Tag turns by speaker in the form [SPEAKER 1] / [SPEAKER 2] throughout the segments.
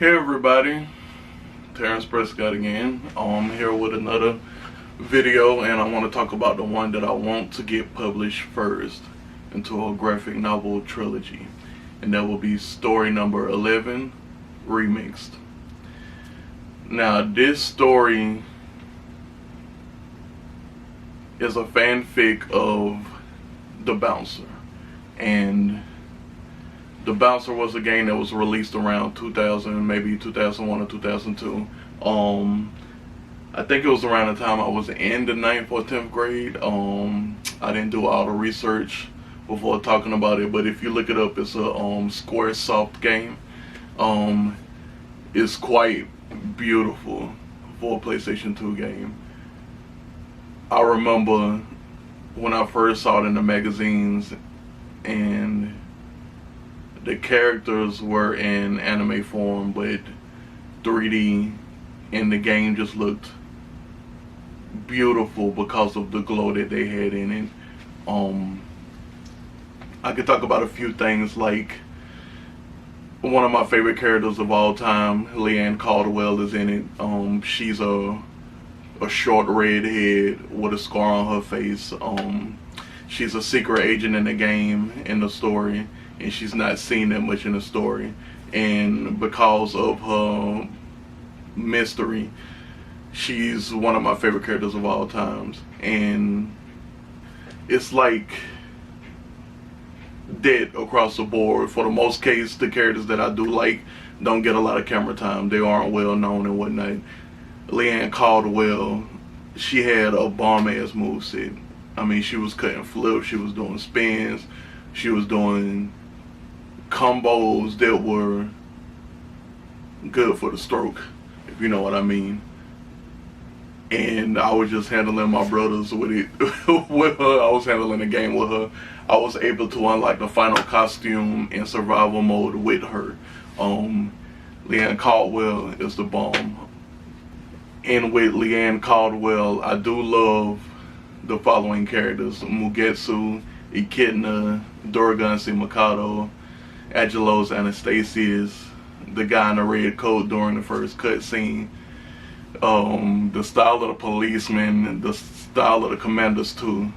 [SPEAKER 1] Hey everybody, Terrence Prescott again. I'm here with another video, and I want to talk about the one that I want to get published first into a graphic novel trilogy, and that will be story number 11, Remixed. Now this story is a fanfic of The Bouncer, and The Bouncer was a game that was released around 2000, maybe 2001 or 2002. I think it was around the time I was in the 9th or 10th grade. I didn't do all the research before talking about it, but if you look it up, it's a Squaresoft game. It's quite beautiful for a PlayStation 2 game. I remember when I first saw it in the magazines, and the characters were in anime form but 3D, and the game just looked beautiful because of the glow that they had in it. I could talk about a few things, like one of my favorite characters of all time, Leann Caldwell, is in it. She's a short redhead with a scar on her face. She's a secret agent in the game, in the story, and she's not seen that much in the story. And because of her mystery, she's one of my favorite characters of all times. And it's like that across the board. For the most case, the characters that I do like don't get a lot of camera time. They aren't well known and whatnot. Leann Caldwell, she had a bomb-ass moveset. I mean, she was cutting flips, she was doing spins, she was doing combos that were good for the stroke, if you know what I mean. And I was just handling my brothers with it with her. I was handling the game with her. I was able to unlock the final costume in survival mode with her. Leann Caldwell is the bomb. And with Leann Caldwell, I do love the following characters: Mugetsu, Echidna, Dauragon C Mikado, Anastasius, the guy in the red coat during the first cutscene, the style of the policemen, the style of the commanders too,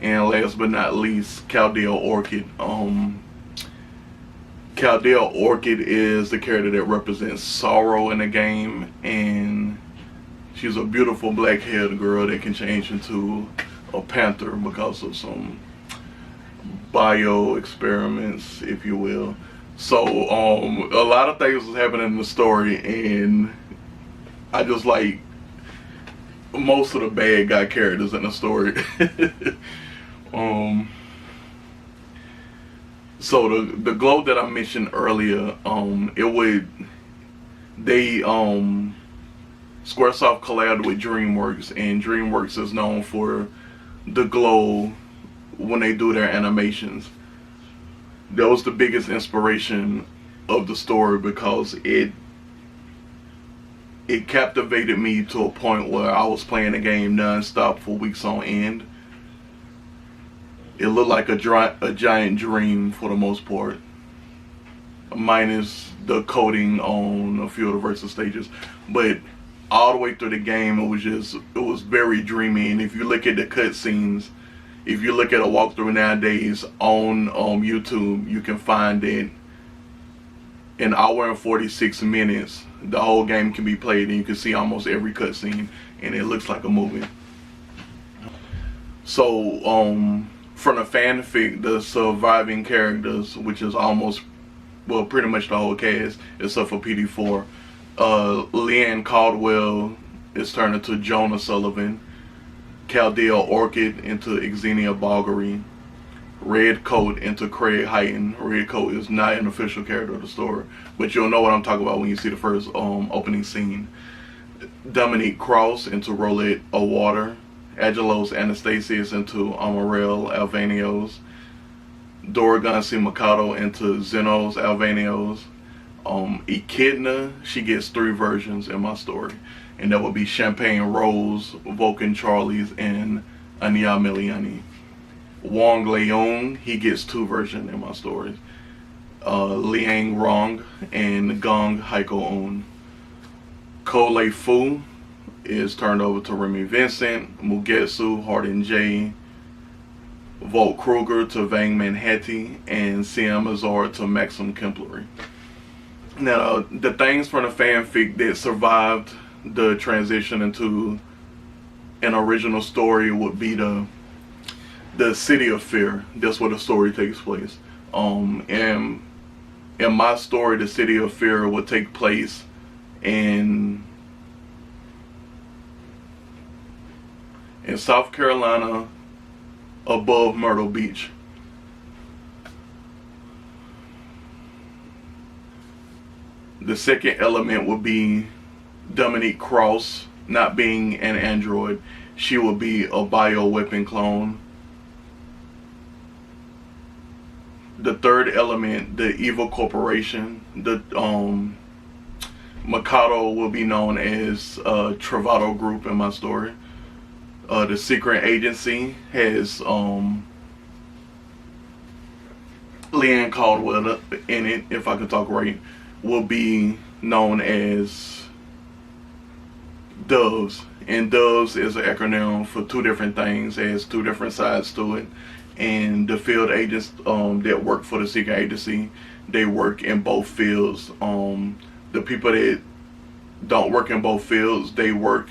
[SPEAKER 1] and last but not least, Kaldea Orchid. Kaldea Orchid is the character that represents sorrow in the game, and she's a beautiful black-haired girl that can change into a panther because of some bio experiments, if you will. So a lot of things was happening in the story, and I just like most of the bad guy characters in the story. So the glow that I mentioned earlier, Squaresoft collabed with DreamWorks, and DreamWorks is known for the glow when they do their animations. That was the biggest inspiration of the story, because it captivated me to a point where I was playing the game non-stop for weeks on end. It looked like a giant dream for the most part, minus the coding on a few of the versus stages. But all the way through the game, it was very dreamy. And if you look at the cutscenes, if you look at a walkthrough nowadays on YouTube, you can find that an hour and 46 minutes, the whole game can be played, and you can see almost every cutscene, and it looks like a movie. So, from the fanfic, the surviving characters, which is pretty much the whole cast, except for PD4, Leann Caldwell is turned into Jonah Sullivan, Kaldea Orchid into Xenia Bulgari, Red Coat into Craig Heighton. Red Coat is not an official character of the story, but you'll know what I'm talking about when you see the first opening scene. Dominique Cross into Rolette O'Water, Anastasius into Amarel Alvanios, Dauragon C Mikado into Zenos Alvanios. Echidna, she gets 3 versions in my story, and that would be Champagne Rose, Vulcan Charlie's, and Anya Miliani. Wong Leung, he gets 2 versions in my stories. Liang Rong and Gong Haiko-un. Ko Lei Fu is turned over to Remy Vincent, Mugetsu, Hardin J, Volt Kruger to Vang Manhattan, and CM Azor to Maxim Kemplery. Now, the things from the fanfic that survived the transition into an original story would be the City of Fear. That's where the story takes place. And in my story, the City of Fear would take place in South Carolina, above Myrtle Beach. The second element would be Dominique Cross not being an android. She would be a bioweapon clone. The third element, the evil corporation, the Mikado will be known as Travato Group in my story. The secret agency has Leann Caldwell in it, if I can talk right, will be known as Doves. And Doves is an acronym for two different things, it has two different sides to it. And the field agents that work for the secret agency, they work in both fields. The people that don't work in both fields, they work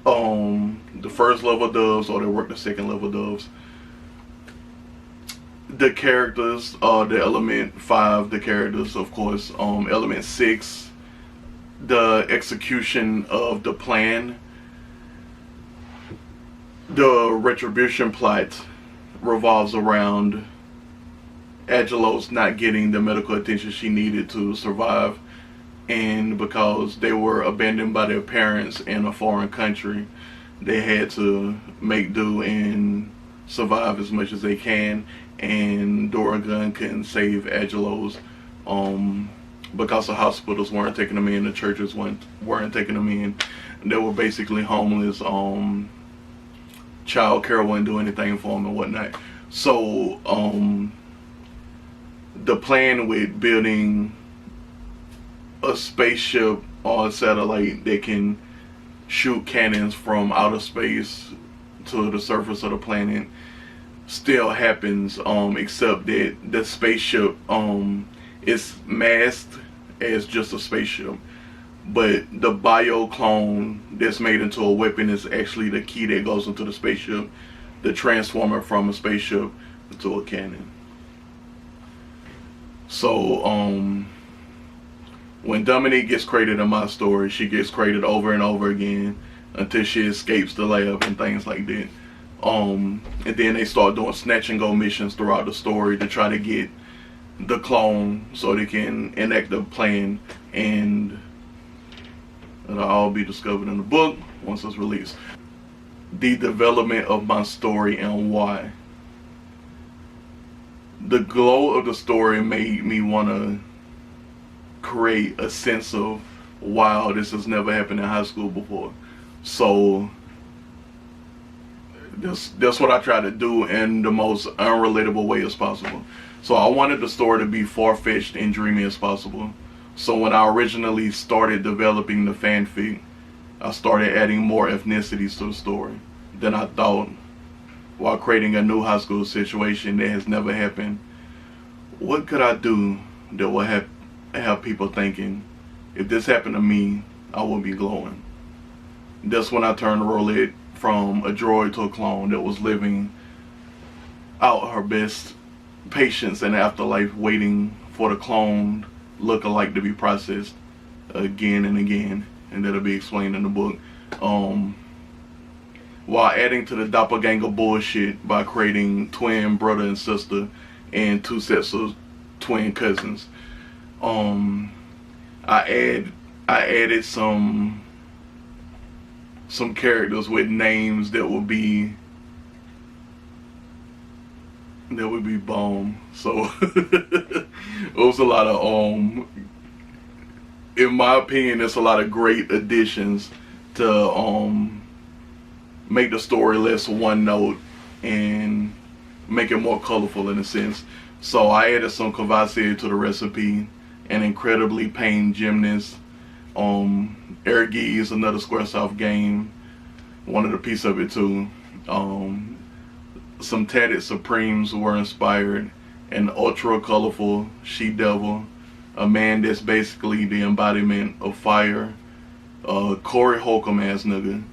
[SPEAKER 1] the first level Doves, or they work the second level Doves. The characters, the element 5, the characters, of course. Element 6, the execution of the plan. The retribution plot revolves around Angelos not getting the medical attention she needed to survive, and because they were abandoned by their parents in a foreign country, they had to make do and survive as much as they can. And Dauragon couldn't save Angelos because the hospitals weren't taking them in, the churches weren't taking them in. They were basically homeless. Child care wouldn't do anything for them and whatnot. So the plan with building a spaceship or a satellite that can shoot cannons from outer space to the surface of the planet still happens, except that the spaceship is masked as just a spaceship, but the bio clone that's made into a weapon is actually the key that goes into the spaceship, the transformer from a spaceship into a cannon. So when Dominique gets created in my story, she gets created over and over again until she escapes the lab and things like that. And then they start doing snatch and go missions throughout the story to try to get the clone so they can enact the plan, and it'll all be discovered in the book once it's released. The development of my story and why. The glow of the story made me want to create a sense of, wow, this has never happened in high school before. So that's what I try to do in the most unrelatable way as possible. So I wanted the story to be far-fetched and dreamy as possible. So when I originally started developing the fanfic, I started adding more ethnicities to the story than I thought, while creating a new high school situation that has never happened. What could I do that will have people thinking, if this happened to me, I would be glowing? That's when I turned Rolette from a droid to a clone that was living out her best patience in the afterlife, waiting for the clone look-alike to be processed again and again, and that'll be explained in the book. While adding to the doppelganger bullshit by creating twin brother and sister and two sets of twin cousins. I added some characters with names that would be bomb. So it was a lot of in my opinion, there's a lot of great additions to make the story less one note and make it more colorful in a sense. So I added some Cavassier to the recipe, an incredibly pained gymnast, Air Geese, another Squaresoft game, wanted a piece of it too. Some tatted Supremes were inspired, an ultra colorful she-devil, a man that's basically the embodiment of fire, Corey Holcomb ass nigga.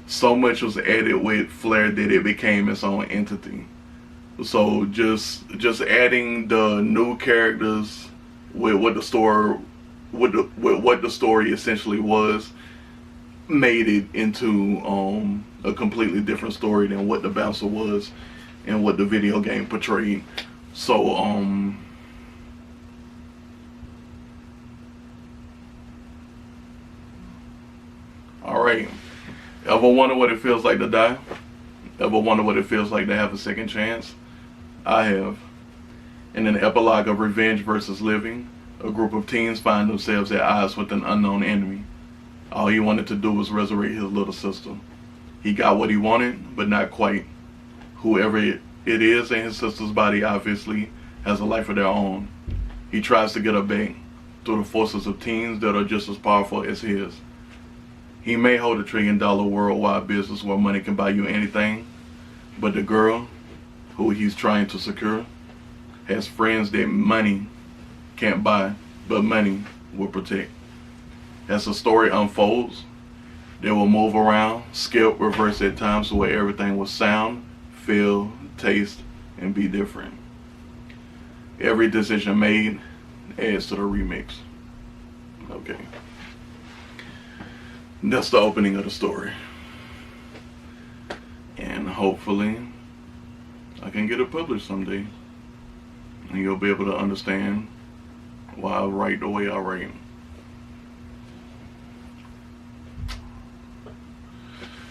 [SPEAKER 1] So much was added with flair that it became its own entity. So just adding the new characters with what the story what the story essentially was made it into a completely different story than what the bouncer was and what the video game portrayed. So alright. Ever wonder what it feels like to die? Ever wonder what it feels like to have a second chance? I have. In an epilogue of revenge versus living, a group of teens find themselves at odds with an unknown enemy. All he wanted to do was resurrect his little sister. He got what he wanted, but not quite. Whoever it is in his sister's body obviously has a life of their own. He tries to get her back through the forces of teens that are just as powerful as his. He may hold $1 trillion worldwide business where money can buy you anything, but the girl who he's trying to secure has friends that money can't buy, but money will protect. As the story unfolds, they will move around, skip, reverse at times where everything will sound, feel, taste, and be different. Every decision made adds to the remix. Okay. That's the opening of the story. And hopefully I can get it published someday. And you'll be able to understand why I write the way I write.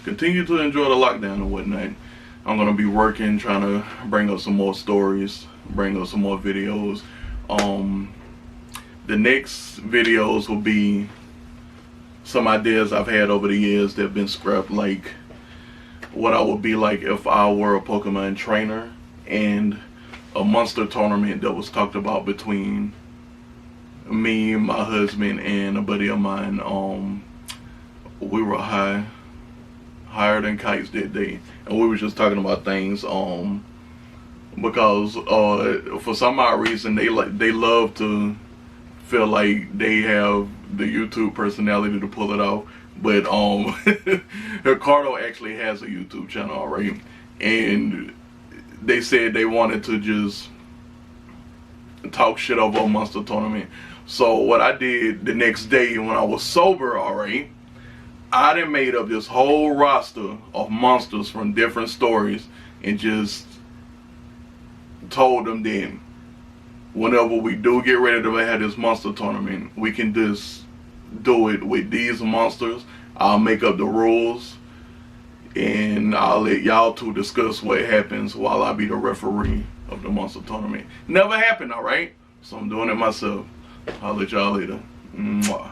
[SPEAKER 1] Continue to enjoy the lockdown and whatnot. I'm going to be working, trying to bring up some more stories, bring up some more videos. The next videos will be some ideas I've had over the years that have been scrapped, like what I would be like if I were a Pokemon trainer, and a monster tournament that was talked about between me, my husband, and a buddy of mine. We were higher than kites that day, and we were just talking about things because for some odd reason they love to feel like they have the YouTube personality to pull it off. But Ricardo actually has a YouTube channel already, and they said they wanted to just talk shit over a monster tournament. So what I did the next day when I was sober, alright, I done made up this whole roster of monsters from different stories and just told them then, whenever we do get ready to have this monster tournament, we can just do it with these monsters. I'll make up the rules and I'll let y'all two discuss what happens while I be the referee of the monster tournament. Never happened, alright? So I'm doing it myself. I'll let y'all later. Mwah.